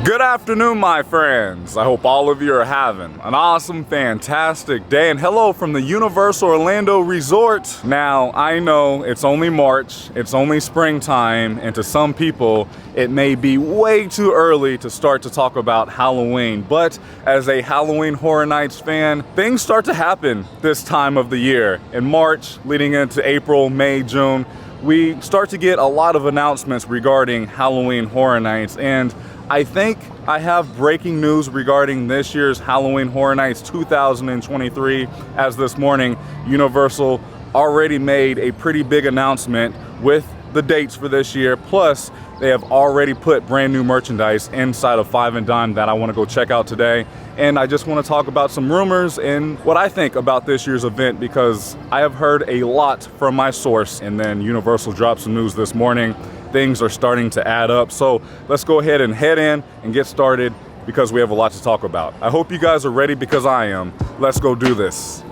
Good afternoon, my friends. I hope all of you are having an awesome, fantastic day. And hello from the Universal Orlando Resort. Now, I know it's only March, it's only springtime, and to some people, it may be way too early to start to talk about Halloween. But as a Halloween Horror Nights fan, things start to happen this time of the year. In March, leading into April, May, June, we start to get a lot of announcements regarding Halloween Horror Nights. And I think I have breaking news regarding this year's Halloween Horror Nights 2023, as this morning Universal already made a pretty big announcement with the dates for this year. Plus, they have already put brand new merchandise inside of Five and Dime that I want to go check out today. And I just want to talk about some rumors and what I think about this year's event, because I have heard a lot from my source, and then Universal dropped some news this morning. Things are starting to add up. So let's go ahead and head in and get started, because we have a lot to talk about. I hope you guys are ready, because I am. Let's go do this.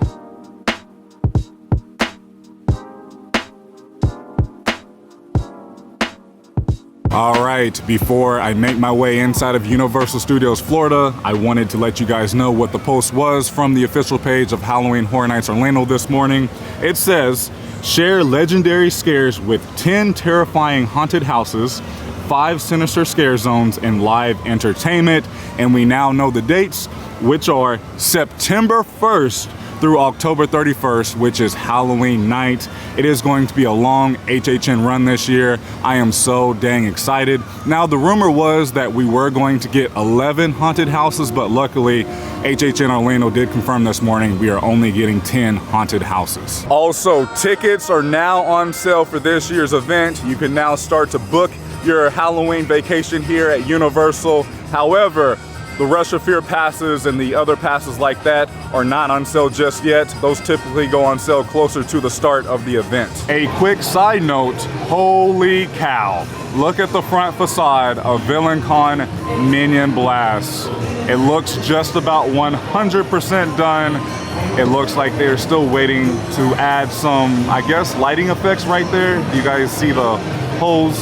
All right, before I make my way inside of Universal Studios Florida, I wanted to let you guys know what the post was from the official page of Halloween Horror Nights Orlando this morning. It says, share legendary scares with 10 terrifying haunted houses, 5 sinister scare zones, and live entertainment. And we now know the dates, which are September 1st through October 31st, which is Halloween night. It is going to be a long HHN run this year. I am so dang excited. Now, the rumor was that we were going to get 11 haunted houses, but luckily HHN Orlando did confirm this morning we are only getting 10 haunted houses. Also, tickets are now on sale for this year's event. You can now start to book your Halloween vacation here at Universal. However, the Rush of Fear passes and the other passes like that are not on sale just yet. Those typically go on sale closer to the start of the event. A quick side note, holy cow. Look at the front facade of VillainCon Minion Blast. It looks just about 100% done. It looks like they're still waiting to add some, I guess, lighting effects right there. You guys see the holes?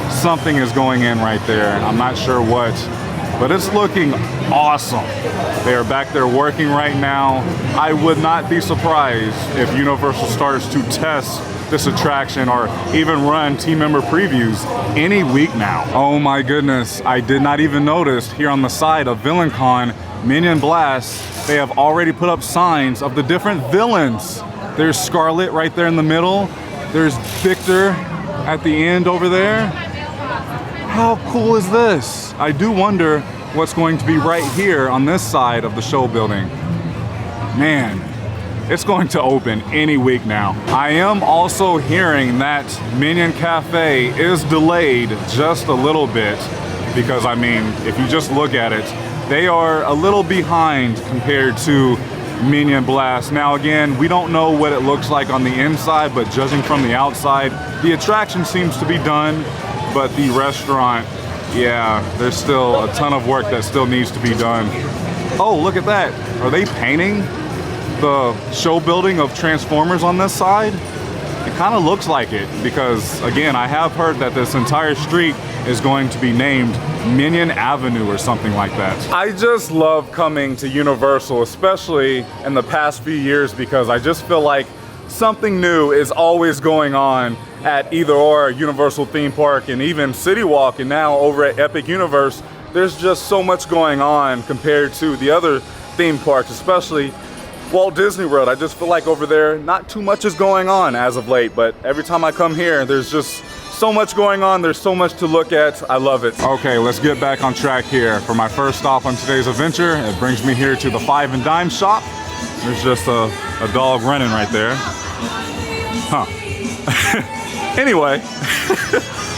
Something is going in right there. I'm not sure what, but it's looking awesome. They are back there working right now. I would not be surprised if Universal starts to test this attraction or even run team member previews any week now. Oh my goodness, I did not even notice here on the side of VillainCon Minion Blast, they have already put up signs of the different villains. There's Scarlet right there in the middle. There's Victor at the end over there. How cool is this? I do wonder what's going to be right here on this side of the show building. Man, it's going to open any week now. I am also hearing that Minion Cafe is delayed just a little bit, because I mean, if you just look at it, they are a little behind compared to Minion Blast. Now again, we don't know what it looks like on the inside, but judging from the outside, the attraction seems to be done. But the restaurant, yeah, there's still a ton of work that still needs to be done. Oh, look at that. Are they painting the show building of Transformers on this side? It kind of looks like it, because again, I have heard that this entire street is going to be named Minion Avenue or something like that. I just love coming to Universal, especially in the past few years, because I just feel like something new is always going on at either or Universal Theme Park and even City Walk, and now over at Epic Universe. There's just so much going on compared to the other theme parks, especially Walt Disney World. I just feel like over there, not too much is going on as of late, but every time I come here, there's just so much going on. There's so much to look at. I love it. Okay, let's get back on track here. For my first stop on today's adventure, it brings me here to the Five and Dime shop. There's just a dog running right there. Huh. Anyway,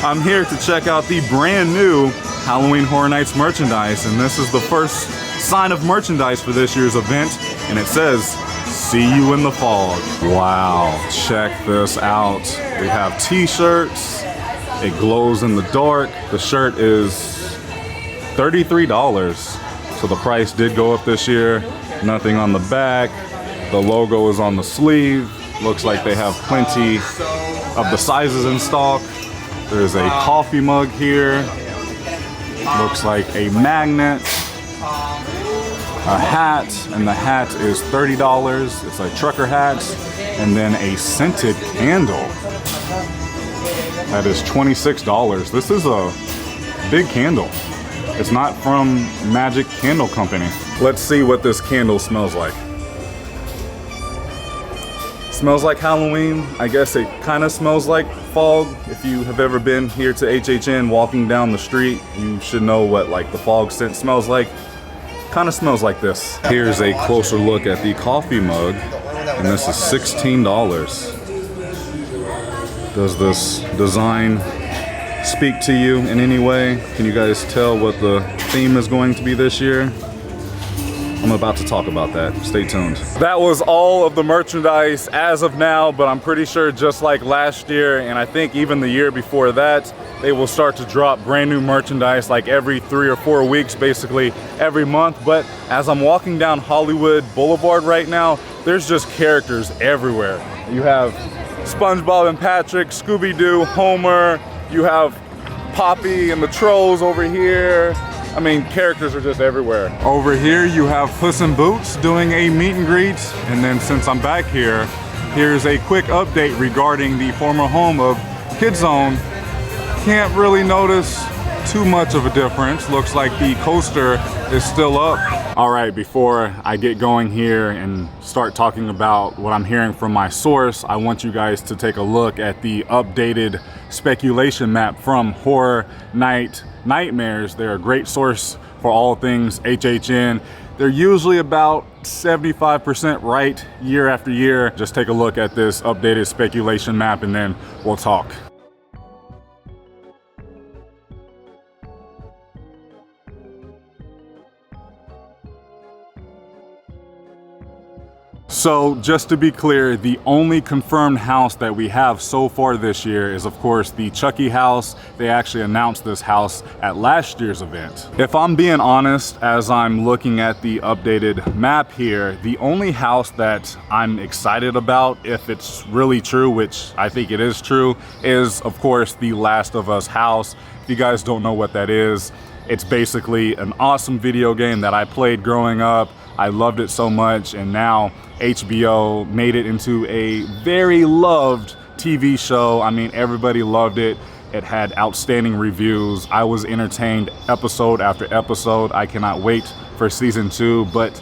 I'm here to check out the brand new Halloween Horror Nights merchandise, and this is the first sign of merchandise for this year's event, and it says, "See you in the fog." Wow, check this out. We have t-shirts. It glows in the dark. The shirt is $33, so the price did go up this year. Nothing on the back. The logo is on the sleeve. Looks like they have plenty of the sizes in stock. There's a coffee mug here. Looks like a magnet, a hat, and the hat is $30. It's a trucker hat, and then a scented candle. That is $26. This is a big candle. It's not from Magic Candle Company. Let's see what this candle smells like. Smells like Halloween. I guess it kind of smells like fog. If you have ever been here to HHN walking down the street, you should know what like the fog scent smells like. Kind of smells like this. Here's a closer look at the coffee mug, and this is $16. Does this design speak to you in any way? Can you guys tell what the theme is going to be this year? I'm about to talk about that. Stay tuned. That was all of the merchandise as of now, but I'm pretty sure just like last year, and I think even the year before that, they will start to drop brand new merchandise like every 3 or 4 weeks, basically every month. But as I'm walking down Hollywood Boulevard right now, there's just characters everywhere. You have SpongeBob and Patrick, Scooby-Doo, Homer, you have Poppy and the Trolls over here. I mean, characters are just everywhere. Over here, you have Puss in Boots doing a meet and greet. And then since I'm back here, here's a quick update regarding the former home of Kid Zone. Can't really notice too much of a difference. Looks like the coaster is still up. All right, before I get going here and start talking about what I'm hearing from my source, I want you guys to take a look at the updated speculation map from Horror Night Nightmares. They're a great source for all things HHN. They're usually about 75% right year after year. Just take a look at this updated speculation map and then we'll talk. So just to be clear, the only confirmed house that we have so far this year is of course the Chucky house. They actually announced this house at last year's event. If I'm being honest, as I'm looking at the updated map here, the only house that I'm excited about, if it's really true, which I think it is true, is of course the Last of Us house. If you guys don't know what that is, it's basically an awesome video game that I played growing up. I loved it so much, and now HBO made it into a very loved TV show. I mean, everybody loved it. It had outstanding reviews. I was entertained episode after episode. I cannot wait for season 2, but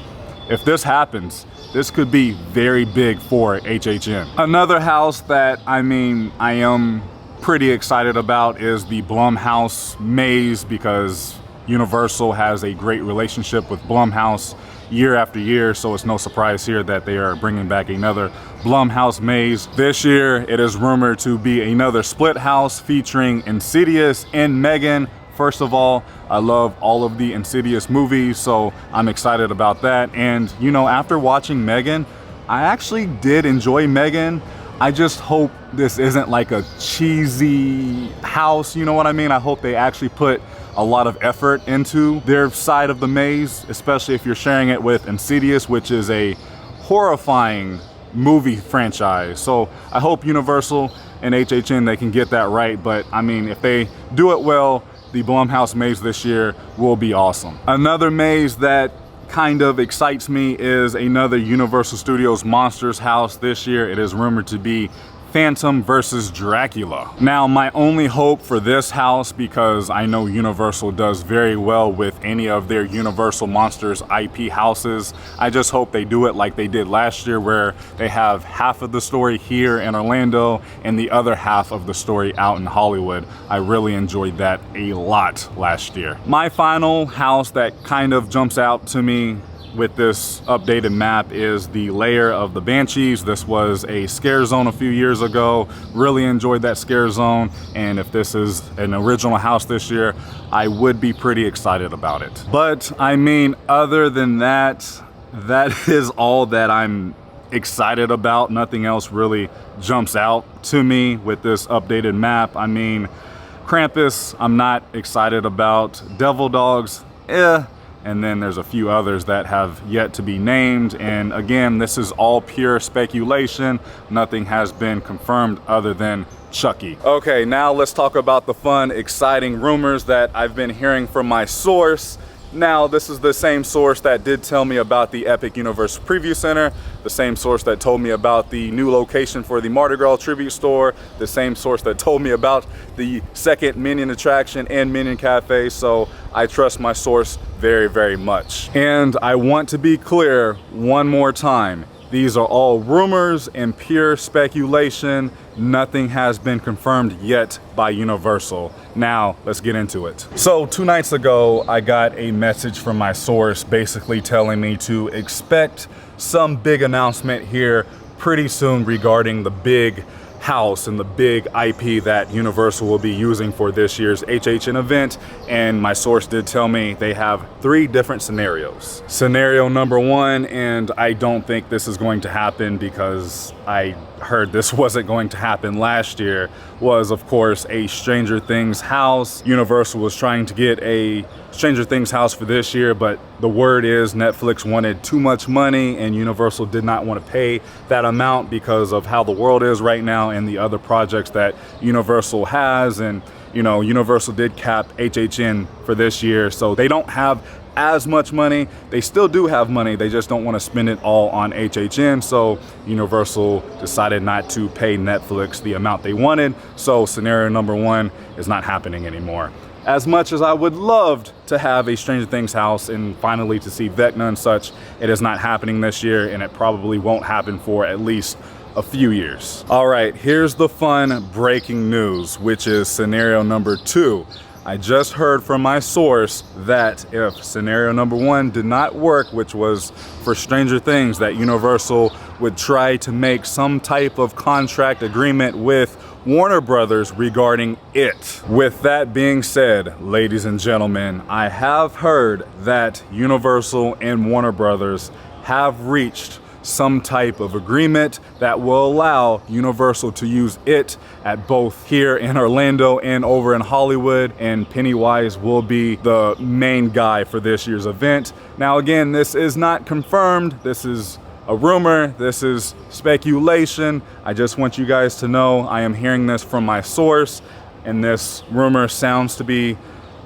if this happens, this could be very big for HHN. Another house that, I am pretty excited about is the Blumhouse maze, because Universal has a great relationship with Blumhouse year after year, so it's no surprise here that they are bringing back another Blumhouse maze. This year, it is rumored to be another split house featuring Insidious and Megan. First of all, I love all of the Insidious movies, so I'm excited about that. And you know, after watching Megan, I actually did enjoy Megan. I just hope this isn't like a cheesy house, you know what I mean? I hope they actually put a lot of effort into their side of the maze, especially if you're sharing it with Insidious, which is a horrifying movie franchise. So I hope Universal and HHN, they can get that right. But I mean, if they do it well, the Blumhouse maze this year will be awesome. Another maze that kind of excites me is another Universal Studios Monsters house this year. It is rumored to be Phantom versus Dracula. Now, my only hope for this house, because I know Universal does very well with any of their Universal Monsters IP houses, I just hope they do it like they did last year, where they have half of the story here in Orlando and the other half of the story out in Hollywood. I really enjoyed that a lot last year. My final house that kind of jumps out to me with this updated map is the Lair of the Banshees. This was a scare zone a few years ago. Really enjoyed that scare zone, and if this is an original house this year, I would be pretty excited about it. But I mean, other than that, that is all that I'm excited about. Nothing else really jumps out to me with this updated map. I mean, Krampus, I'm not excited about. Devil Dogs, and then there's a few others that have yet to be named. And again, this is all pure speculation. Nothing has been confirmed other than Chucky. Okay, now let's talk about the fun, exciting rumors that I've been hearing from my source. Now, this is the same source that did tell me about the Epic Universe Preview Center, the same source that told me about the new location for the Mardi Gras Tribute Store, the same source that told me about the second Minion attraction and Minion Cafe, so I trust my source very, very much. And I want to be clear one more time. These are all rumors and pure speculation. Nothing has been confirmed yet by Universal. Now, let's get into it. So 2 nights ago, I got a message from my source basically telling me to expect some big announcement here pretty soon regarding the big house and the big IP that Universal will be using for this year's HHN event. And my source did tell me they have 3 different scenarios. Scenario number 1, and I don't think this is going to happen because I heard this wasn't going to happen last year, was of course a Stranger Things house. Universal was trying to get a Stranger Things house for this year, but the word is Netflix wanted too much money and Universal did not want to pay that amount because of how the world is right now and the other projects that Universal has. And you know, Universal did cap HHN for this year, so they don't have as much money. They still do have money, they just don't want to spend it all on HHN, so Universal decided not to pay Netflix the amount they wanted. So scenario number 1 is not happening anymore. As much as I would love to have a Stranger Things house and finally to see Vecna and such, it is not happening this year, and it probably won't happen for at least a few years. All right, here's the fun breaking news, which is scenario number 2. I just heard from my source that if scenario number 1 did not work, which was for Stranger Things, that Universal would try to make some type of contract agreement with Warner Brothers regarding it. With that being said, ladies and gentlemen, I have heard that Universal and Warner Brothers have reached some type of agreement that will allow Universal to use it at both here in Orlando and over in Hollywood, and Pennywise will be the main guy for this year's event. Now again, this is not confirmed, this is a rumor, this is speculation. I just want you guys to know I am hearing this from my source, and this rumor sounds to be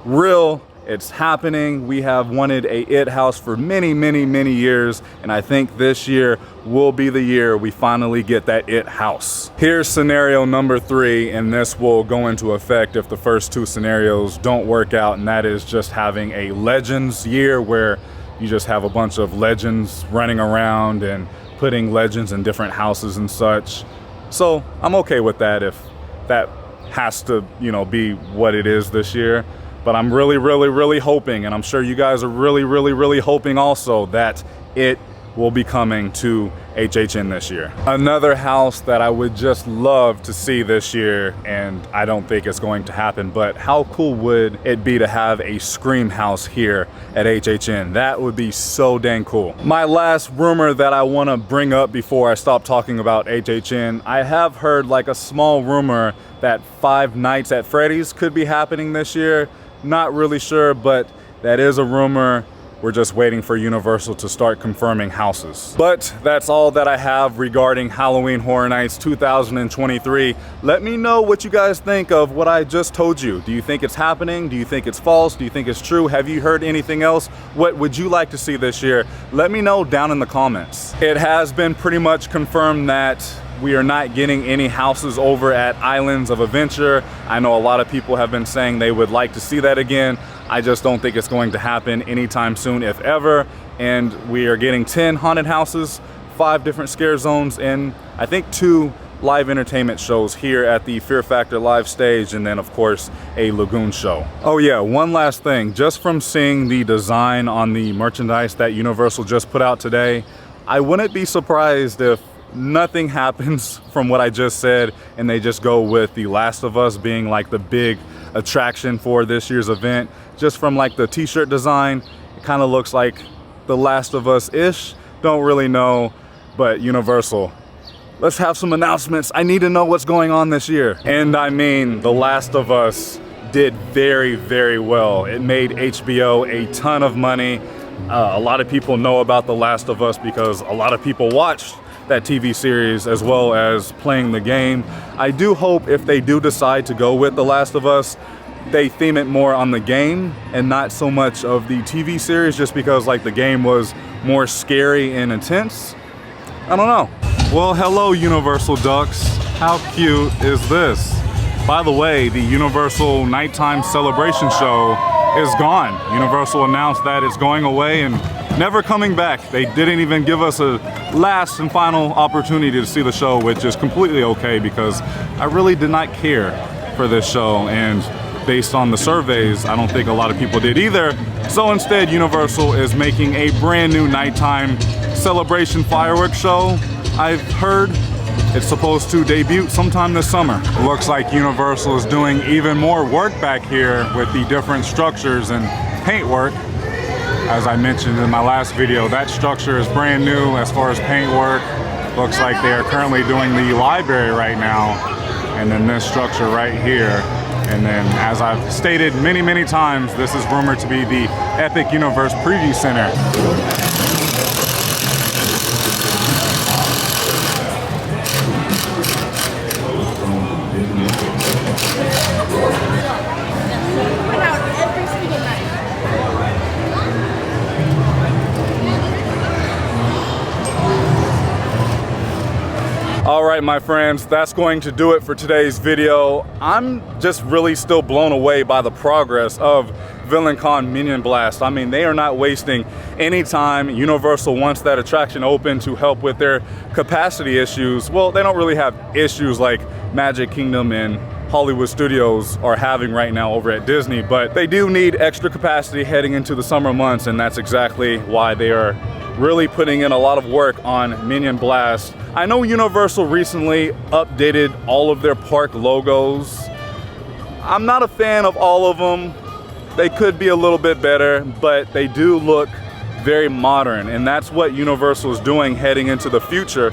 real. It's happening. We have wanted a It house for many, many, many years, and I think this year will be the year we finally get that It house. Here's scenario number 3, and this will go into effect if the first 2 scenarios don't work out, and that is just having a Legends year where you just have a bunch of legends running around and putting legends in different houses and such. So I'm okay with that if that has to, you know, be what it is this year. But I'm really, really, really hoping, and I'm sure you guys are really, really, really hoping also, that it will be coming to HHN this year. Another house that I would just love to see this year, and I don't think it's going to happen, but how cool would it be to have a Scream house here at HHN? That would be so dang cool. My last rumor that I want to bring up before I stop talking about HHN, I have heard like a small rumor that Five Nights at Freddy's could be happening this year. Not really sure, but that is a rumor. We're just waiting for Universal to start confirming houses. But that's all that I have regarding Halloween Horror Nights 2023. Let me know what you guys think of what I just told you. Do you think it's happening? Do you think it's false? Do you think it's true? Have you heard anything else? What would you like to see this year? Let me know down in the comments. It has been pretty much confirmed that we are not getting any houses over at Islands of Adventure. I know a lot of people have been saying they would like to see that again. I just don't think it's going to happen anytime soon, if ever. And we are getting 10 haunted houses, 5 different scare zones, and I think 2 live entertainment shows here at the Fear Factor live stage, and then of course a Lagoon show. Oh yeah, one last thing. Just from seeing the design on the merchandise that Universal just put out today, I wouldn't be surprised if nothing happens from what I just said and they just go with The Last of Us being like the big attraction for this year's event. Just from like the t-shirt design, it kind of looks like The Last of Us-ish. Don't really know, but Universal, let's have some announcements. I need to know what's going on this year. And I mean The Last of Us did very, very well. It made HBO a ton of money. A lot of people know about The Last of Us because a lot of people watched that TV series as well as playing the game. I do hope if they do decide to go with The Last of Us, they theme it more on the game and not so much of the TV series, just because like the game was more scary and intense. I don't know. Well, hello Universal Ducks. How cute is this? By the way, the Universal Nighttime Celebration Show is gone. Universal announced that it's going away and never coming back. They didn't even give us a last and final opportunity to see the show, which is completely okay because I really did not care for this show, and based on the surveys, I don't think a lot of people did either. So instead, Universal is making a brand new nighttime celebration fireworks show. I've heard it's supposed to debut sometime this summer. It looks like Universal is doing even more work back here with the different structures and paintwork. As I mentioned in my last video, that structure is brand new as far as paintwork. Looks like they are currently doing the library right now, and then this structure right here. And then, as I've stated many, many times, this is rumored to be the Epic Universe Preview Center. All right, my friends, that's going to do it for today's video. I'm just really still blown away by the progress of VillainCon Minion Blast. I mean, they are not wasting any time. Universal wants that attraction open to help with their capacity issues. Well, they don't really have issues like Magic Kingdom and Hollywood Studios are having right now over at Disney, but they do need extra capacity heading into the summer months, and that's exactly why they are really putting in a lot of work on Minion Blast. I know Universal recently updated all of their park logos. I'm not a fan of all of them. They could be a little bit better, but they do look very modern, and that's what Universal is doing heading into the future.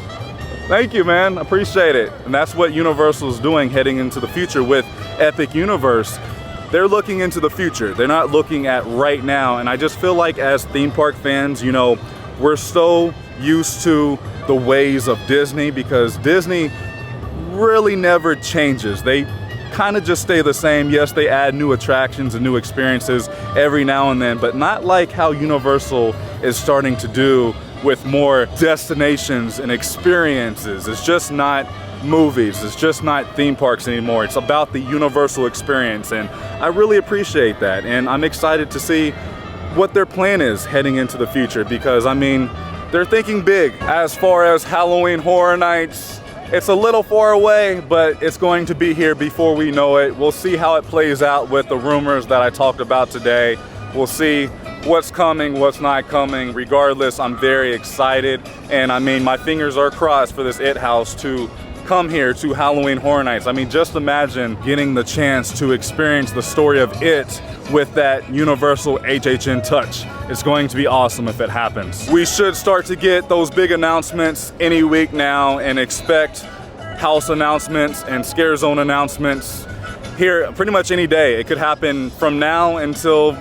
Thank you, man, appreciate it. And that's what Universal is doing heading into the future with Epic Universe. They're looking into the future. They're not looking at right now, and I just feel like as theme park fans, you know, we're so used to the ways of Disney because Disney really never changes. They kind of just stay the same. Yes, they add new attractions and new experiences every now and then, but not like how Universal is starting to do with more destinations and experiences. It's just not movies. It's just not theme parks anymore. It's about the Universal experience, and I really appreciate that. And I'm excited to see what their plan is heading into the future because, I mean, they're thinking big. As far as Halloween Horror Nights, it's a little far away, but it's going to be here before we know it. We'll see how it plays out with the rumors that I talked about today. We'll see what's coming, what's not coming. Regardless, I'm very excited, and I mean, my fingers are crossed for this It House to come here to Halloween Horror Nights. I mean, just imagine getting the chance to experience the story of It with that Universal HHN touch. It's going to be awesome if it happens. We should start to get those big announcements any week now and expect house announcements and scare zone announcements here pretty much any day. It could happen from now until,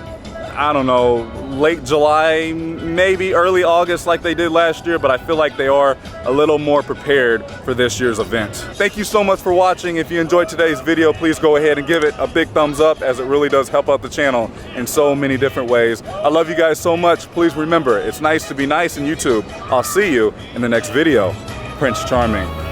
I don't know, late July, maybe early August like they did last year, but I feel like they are a little more prepared for this year's event. Thank you so much for watching. If you enjoyed today's video, please go ahead and give it a big thumbs up, as it really does help out the channel in so many different ways. I love you guys so much. Please remember, it's nice to be nice in YouTube. I'll see you in the next video. Prince Charming.